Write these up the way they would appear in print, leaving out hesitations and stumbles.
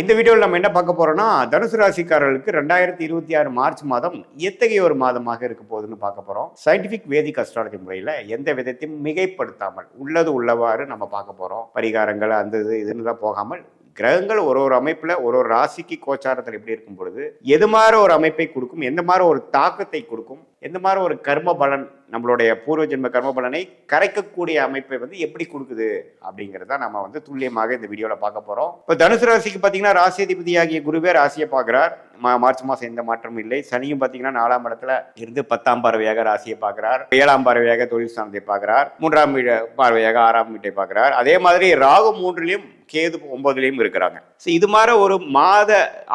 இந்த வீடியோவில் நம்ம என்ன பார்க்க போறோம்னா, தனுசு ராசிக்காரர்களுக்கு 2026 மார்ச் மாதம் எத்தகைய ஒரு மாதமாக இருக்க போகுதுன்னு பார்க்க போறோம். சயின்டிபிக் வேதிக் அஸ்ட்ராலஜி முறையில் எந்த விதத்தையும் மிகைப்படுத்தாமல் உள்ளது உள்ளவாறு நம்ம பார்க்க போறோம். பரிகாரங்கள் அந்த இதுன்னு தான் போகாமல் கிரகங்கள் ஒரு ஒரு அமைப்புல ஒரு ஒரு ராசிக்கு கோச்சாரத்தில் எப்படி இருக்கும் பொழுது எது மாதிரி ஒரு அமைப்பை கொடுக்கும், எந்த மாதிரி ஒரு தாக்கத்தை கொடுக்கும், எந்த மாதிரி ஒரு கர்ம பலன் நம்மளுடைய பூர்வ ஜென்ம கர்ம பலனை கரைக்கக்கூடிய அமைப்பை எப்படி கொடுக்குது அப்படிங்கிறத நம்ம துல்லியமாக இந்த வீடியோவில் பார்க்க போறோம். இப்போ தனுசு ராசிக்கு பார்த்தீங்கன்னா ராசியதிபதியாகிய குருவே ராசியை பார்க்கிறார். மார்ச் மாதம் எந்த மாற்றமும் இல்லை. சனியும் பார்த்தீங்கன்னா 4ஆம் இடத்துல இருந்து 10ஆம் பார்வையாக ராசியை பார்க்கிறார். 7ஆம் பார்வையாக தொழில் ஸ்தானத்தை பார்க்கிறார். 3ஆம் பார்வையாக 6ஆம் வீட்டை பார்க்கிறார். அதே மாதிரி ராகு 3லையும் கேது 9லையும் இருக்கிறாங்க. இது மாதிரி ஒரு மாத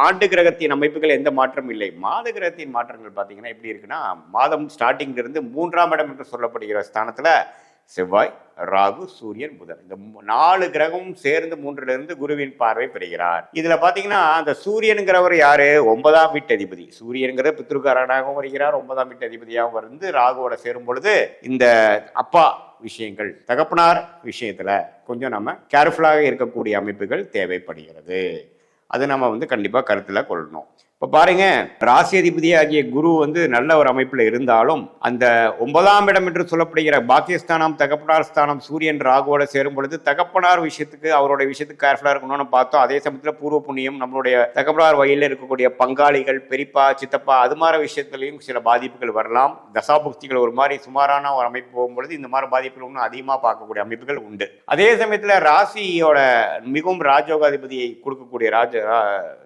ஆண்டு கிரகத்தின் அமைப்புகள் எந்த மாற்றம் இல்லை. மாத கிரகத்தின் மாற்றங்கள் பார்த்தீங்கன்னா எப்படி இருக்குன்னா, மாதம் ஸ்டார்டிங்ல இருந்து 3ஆம் இடம் என்று சொல்லப்படுகிற ஸ்தானத்துல செவ்வாய், ராகு, சூரியன், புதன் இந்த 4 கிரகமும் சேர்ந்து 3லிருந்து குருவின் பார்வை பெறுகிறார். இதுல பாத்தீங்கன்னா அந்த சூரியனுங்கிறவர் யாரு? 9ஆம் வீட்டு அதிபதி. சூரியனுங்கிற பித்ருக்காரனாகவும் வருகிறார், 9ஆம் வீட்டு அதிபதியாகவும் வந்து ராகுவோட சேரும் பொழுது இந்த அப்பா விஷயங்கள், தகப்பனார் விஷயத்துல கொஞ்சம் நம்ம கேர்ஃபுல்லாக இருக்கக்கூடிய அமைப்புகள் தேவைப்படுகிறது. அது நம்ம கண்டிப்பா கருத்துல கொள்ளணும். இப்போ பாருங்க, ராசி அதிபதி ஆகிய குரு நல்ல ஒரு அமைப்புல இருந்தாலும் அந்த 9ஆம் இடம் என்று சொல்லப்படுகிற பாக்கியஸ்தானம், தகப்பனார் ஸ்தானம் சூரியன் ராகுவோட சேரும் பொழுது தகப்பனார் விஷயத்துக்கு அவருடைய விஷயத்துக்கு கேர்ஃபுல்லா இருக்கணும்னு பார்த்தோம். அதே சமயத்துல பூர்வ புண்ணியம், நம்மளுடைய தகப்பனார் வகையில் இருக்கக்கூடிய பங்காளிகள், பெரியப்பா, சித்தப்பா அது மாதிரி விஷயத்துலையும் சில பாதிப்புகள் வரலாம். தசாபுக்திகள் ஒரு மாதிரி சுமாரான ஒரு அமைப்பு போகும்பொழுது இந்த மாதிரி பாதிப்புகள் இன்னும் அதிகமாக பார்க்கக்கூடிய அமைப்புகள் உண்டு. அதே சமயத்துல ராசியோட மிகவும் ராஜயோகாதிபதியை கொடுக்கக்கூடிய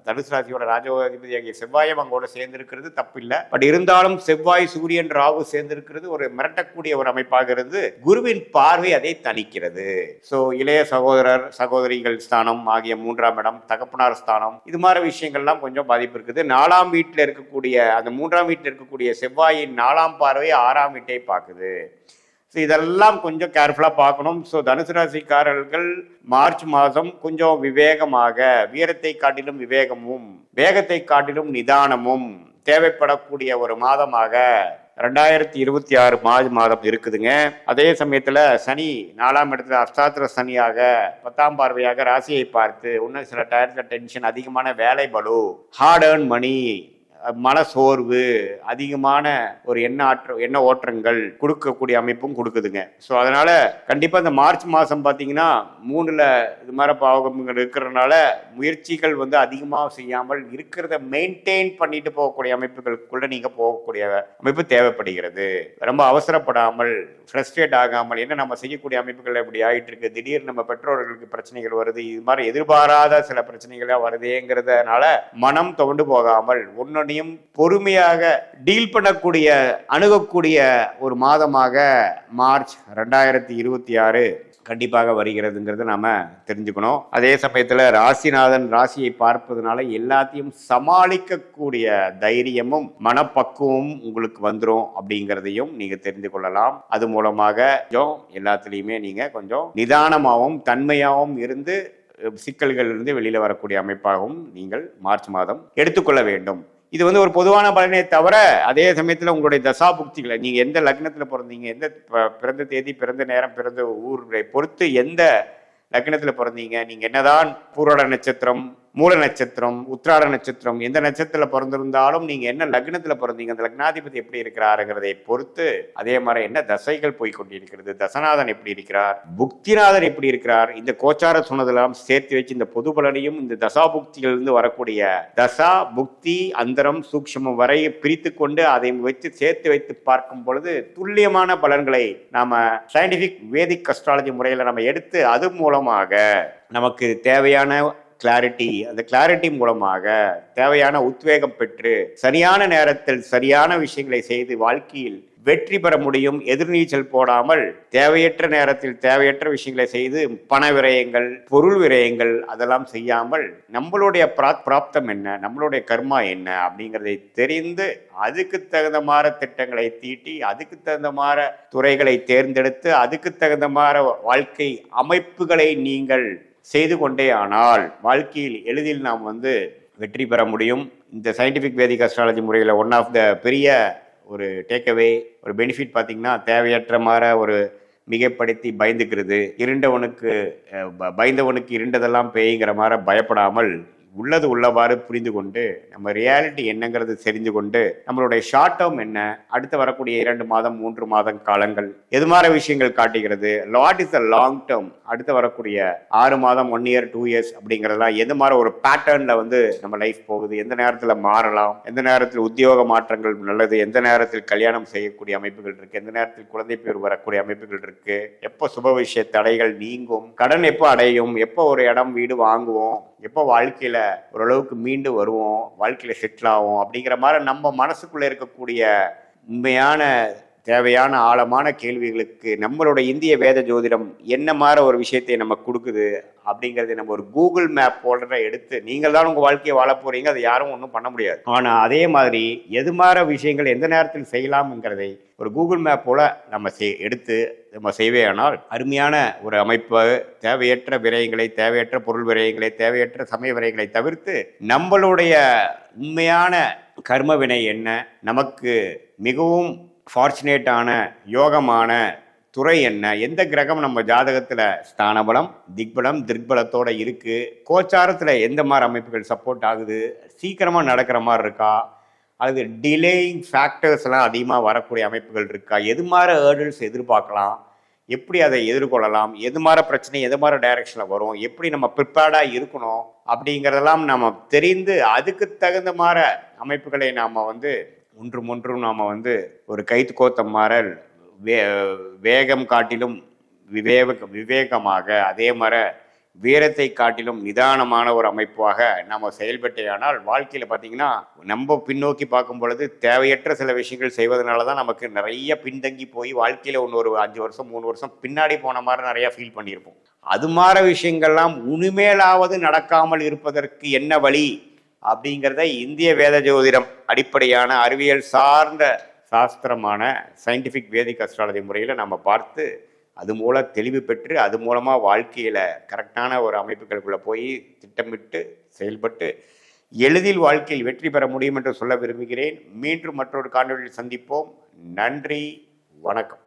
தனுசு ராசியோட ராஜயோகாதிபதி செவ்வாயம் அங்கோட சேர்ந்திருக்கிறது தப்பில்லை. பட் இருந்தாலும் செவ்வாய், சூரியன், ராகு சேர்ந்திருக்கிறது ஒரு மிரட்டக்கூடிய ஒரு அமைப்பாகிறது. குருவின் பார்வை அதை தணிக்கிறது. சோ இளைய சகோதரர் சகோதரிகள் ஸ்தானம் ஆகிய 3ஆம் இடம், தகப்பனார் ஸ்தானம் இது மாதிரி விஷயங்கள்லாம் கொஞ்சம் பாதிப்பு இருக்குது. 4ஆம் வீட்டில் இருக்கக்கூடிய அந்த 3ஆம் வீட்டில் இருக்கக்கூடிய செவ்வாயின் 4ஆம் பார்வை 6ஆம் வீட்டை பார்க்குது. இதெல்லாம் கொஞ்சம் கேர்ஃபுல்லாக பார்க்கணும். ஸோ தனுசு ராசிக்காரர்கள் மார்ச் மாதம் கொஞ்சம் விவேகமாக, வீரத்தை காட்டிலும் விவேகமும் வேகத்தை காட்டிலும் நிதானமும் தேவைப்படக்கூடிய ஒரு மாதமாக 2026 மார்ச் மாதம் இருக்குதுங்க. அதே சமயத்தில் சனி 4ஆம் இடத்துல அஷ்டாத்திர சனியாக 10ஆம் பார்வையாக ராசியை பார்த்து இன்னும் சில டயத்தில் டென்ஷன், அதிகமான வேலை பளு, ஹார்ட் ஏர்ன் மணி, மனசோர்வு, அதிகமான ஒரு எண்ண ஓட்டங்கள் கொடுக்கக்கூடிய அமைப்பும் கொடுக்குதுங்க. ஸோ அதனால கண்டிப்பாக இந்த மார்ச் மாதம் பார்த்தீங்கன்னா 3ல் இது மாதிரி பாவகங்கள் இருக்கிறதுனால முயற்சிகள் அதிகமாக செய்யாமல் இருக்கிறத மெயின்டைன் பண்ணிட்டு போகக்கூடிய அமைப்புகளுக்குள்ள நீங்கள் போகக்கூடிய அமைப்பு தேவைப்படுகிறது. ரொம்ப அவசரப்படாமல், ஃப்ரஸ்ட்ரேட் ஆகாமல், என்ன நம்ம செய்யக்கூடிய அமைப்புகள் எப்படி ஆகிட்டு இருக்கு, திடீர்னு நம்ம பெற்றோர்களுக்கு பிரச்சனைகள் வருது, இது மாதிரி எதிர்பாராத சில பிரச்சனைகளாக வருதேங்கிறதுனால மனம் துவண்டு போகாமல் ஒன்னொன்னு பொறுமையாக டீல் பண்ணக்கூடிய, அணுகக்கூடிய ஒரு மாதமாக மார்ச் 2026 கண்டிப்பாக வருகிறதுங்கிறது நாம தெரிஞ்சுக்கணும். அதே சமயத்துல ராசிநாதன் ராசியை பார்ப்பதனால எல்லாத்தையும் சமாளிக்கக்கூடிய தைரியமும் மனப்பக்குவமும் உங்களுக்கு வந்துடும் அப்படிங்கிறதையும் நீங்க தெரிந்து கொள்ளலாம். அது மூலமாக எல்லாத்துலேயுமே நீங்க கொஞ்சம் நிதானமாகவும் தன்மையாகவும் இருந்து சிக்கல்களிலிருந்து வெளியில வரக்கூடிய அமைப்பாகவும் நீங்கள் மார்ச் மாதம் எடுத்துக்கொள்ள வேண்டும். இது ஒரு பொதுவான பலனே தவிர, அதே சமயத்தில் உங்களுடைய தசாபுக்திகளை நீங்கள் எந்த லக்னத்தில் பிறந்தீங்க, எந்த பிறந்த தேதி, பிறந்த நேரம், பிறந்த ஊரை பொறுத்து எந்த லக்னத்தில் பிறந்தீங்க, நீங்கள் என்னதான் பூராட நட்சத்திரம், மூல நட்சத்திரம், உத்திராட நட்சத்திரம், எந்த நட்சத்திரத்தில் பிறந்திருந்தாலும் நீங்கள் என்ன லக்னத்தில் பிறந்தீங்க, அந்த லக்னாதிபதி எப்படி இருக்கிறாருங்கிறதை பொறுத்து, அதே மாதிரி என்ன தசைகள் போய்கொண்டிருக்கிறது, தசநாதன் எப்படி இருக்கிறார், புக்திநாதன் எப்படி இருக்கிறார், இந்த கோச்சார சொன்னதெல்லாம் சேர்த்து வச்சு இந்த பொது பலனையும் இந்த தசாபுக்திகளிலிருந்து வரக்கூடிய தசா புக்தி அந்தரம் சூக்ஷ்மம் வரை பிரித்து கொண்டு அதை வச்சு சேர்த்து வைத்து பார்க்கும் பொழுது துல்லியமான பலன்களை நாம சயின்டிபிக் வேதிக் அஸ்ட்ராலஜி முறையில் நம்ம எடுத்து அது மூலமாக நமக்கு தேவையான கிளாரிட்டி, அந்த கிளாரிட்டி மூலமாக தேவையான உத்வேகம் பெற்று சரியான நேரத்தில் சரியான விஷயங்களை செய்து வாழ்க்கையில் வெற்றி பெற முடியும். எதிர்நீச்சல் போடாமல் தேவையற்ற நேரத்தில் தேவையற்ற விஷயங்களை செய்து பண விரயங்கள், பொருள் விரயங்கள் அதெல்லாம் செய்யாமல் நம்மளுடைய பிராப்தம் என்ன, நம்மளுடைய கர்மா என்ன அப்படிங்கிறதை தெரிந்து அதுக்கு தகுந்த மாதிரி திட்டங்களை தீட்டி, அதுக்கு தகுந்த மாதிரி துறைகளை தேர்ந்தெடுத்து, அதுக்கு தகுந்த மாதிரி வாழ்க்கை அமைப்புகளை நீங்கள் செய்து கொண்டே ஆனால் வாழ்க்கையில் எளிதில் நாம் வெற்றி பெற முடியும். இந்த சயின்டிபிக் வேதிக் அஸ்ட்ராலஜி முறையில் ஒன் ஆஃப் த பெரிய ஒரு டேக்அவே, ஒரு பெனிஃபிட் பார்த்தீங்கன்னா, தேவையற்ற மாதிரி ஒரு மிகைப்படுத்தி பயந்துக்கிறது, பயந்தவனுக்கு இருண்டதெல்லாம் பேய்ங்கிற மாதிரி பயப்படாமல் உள்ளது உள்ளவாறு புரிந்து கொண்டு நம்ம ரியாலிட்டி என்னங்கிறது தெரிந்து கொண்டு நம்மளுடைய ஷார்ட் டேர்ம் என்ன, அடுத்து வரக்கூடிய 2 மாதம் 3 மாதம் காலங்கள் எது மாதிரி விஷயங்கள் காட்டுகிறது, what is the long term, அடுத்து வரக்கூடிய 6 மாதம் 1 இயர் 2 இயர்ஸ் அப்படிங்கிறதெல்லாம் எது மாதிரி ஒரு பேட்டர்ன்ல நம்ம லைஃப் போகுது, எந்த நேரத்தில் மாறலாம், எந்த நேரத்தில் உத்தியோக மாற்றங்கள் நல்லது, எந்த நேரத்தில் கல்யாணம் செய்யக்கூடிய அமைப்புகள் இருக்கு, எந்த நேரத்தில் குழந்தை பேர் வரக்கூடிய அமைப்புகள் இருக்கு, எப்போ சுப விஷய தடைகள் நீங்கும், கடன் எப்போ அடையும், எப்போ ஒரு இடம் வீடு வாங்குவோம், எப்போ வாழ்க்கையில ஓரளவுக்கு மீண்டு வருவோம், வாழ்க்கையில செட்டில் ஆகும் அப்படிங்கிற மாதிரி நம்ம மனசுக்குள்ள இருக்கக்கூடிய உண்மையான தேவையான ஆழமான கேள்விகளுக்கு நம்மளோட இந்திய வேத ஜோதிடம் என்ன மாதிரி ஒரு விஷயத்தை நம்ம கொடுக்குது அப்படிங்கிறத நம்ம ஒரு கூகுள் மேப் போல எடுத்து நீங்கள் தான் உங்கள் வாழ்க்கையை வாழ போறீங்க, அதை யாரும் ஒன்றும் பண்ண முடியாது. ஆனால் அதே மாதிரி எது மாதிரி விஷயங்கள் எந்த நேரத்தில் செய்யலாம்ங்கிறதை ஒரு கூகுள் மேப் போல நம்ம எடுத்து நம்ம செய்வேயானால் அருமையான ஒரு அமைப்பு, தேவையற்ற விரயங்களை, தேவையற்ற பொருள் விரயங்களை, தேவையற்ற சமய விரயங்களை தவிர்த்து நம்மளுடைய உண்மையான கர்ம வினை என்ன, நமக்கு மிகவும் ஃபார்ச்சுனேட்டான யோகமான துறை என்ன, எந்த கிரகம் நம்ம ஜாதகத்தில் ஸ்தானபலம் திக்பலம் திக்பலத்தோட இருக்கு, கோச்சாரத்தில் எந்த மாதிரி அமைப்புகள் சப்போர்ட் ஆகுது, சீக்கிரமாக நடக்கிற மாதிரி இருக்கா, அது டிலேயிங் ஃபேக்டர்ஸ்லாம் அதிகமாக வரக்கூடிய அமைப்புகள் இருக்கா, எது மாதிரி ஹேர்டில்ஸ் எதிர்பார்க்கலாம், எப்படி அதை எதிர்கொள்ளலாம், எது மாதிரி பிரச்சனை எது மாதிரி டைரக்ஷனில் வரும், எப்படி நம்ம ப்ரிப்பேர்டாக இருக்கணும் அப்படிங்கிறதெல்லாம் நம்ம தெரிந்து அதுக்கு தகுந்த மாதிரி அமைப்புகளை நாம் ஒன்றும் நாம் ஒரு கைத்து கோத்த மாறல் வேகம் காட்டிலும் விவேகமாக, அதே மாதிரி வீரத்தை காட்டிலும் நிதானமான ஒரு அமைப்பாக நம்ம செயல்பட்டேயானால் வாழ்க்கையில் பார்த்தீங்கன்னா நம்ம பின்னோக்கி பார்க்கும் பொழுது தேவையற்ற சில விஷயங்கள் செய்வதனால தான் நமக்கு நிறைய பின்தங்கி போய் வாழ்க்கையில் ஒரு 5 வருஷம் 3 வருஷம் பின்னாடி போன மாதிரி நிறையா ஃபீல் பண்ணியிருப்போம். அது மாதிரி விஷயங்கள்லாம் உனிமேலாவது நடக்காமல் இருப்பதற்கு என்ன வழி அப்படிங்கிறத இந்திய வேத ஜோதிடம் அடிப்படையான அறிவியல் சார்ந்த சாஸ்திரமான சயின்டிஃபிக் வேதிக் அஸ்ட்ராலஜி முறையில் நம்ம பார்த்து அது மூலம் தெளிவு பெற்று அது மூலமாக வாழ்க்கையில் கரெக்டான ஒரு அமைப்புகளுக்குள்ளே போய் திட்டமிட்டு செயல்பட்டு எளிதில் வாழ்க்கையில் வெற்றி பெற முடியும் என்று சொல்ல விரும்புகிறேன். மீண்டும் மற்றொரு காணொலியில் சந்திப்போம். நன்றி, வணக்கம்.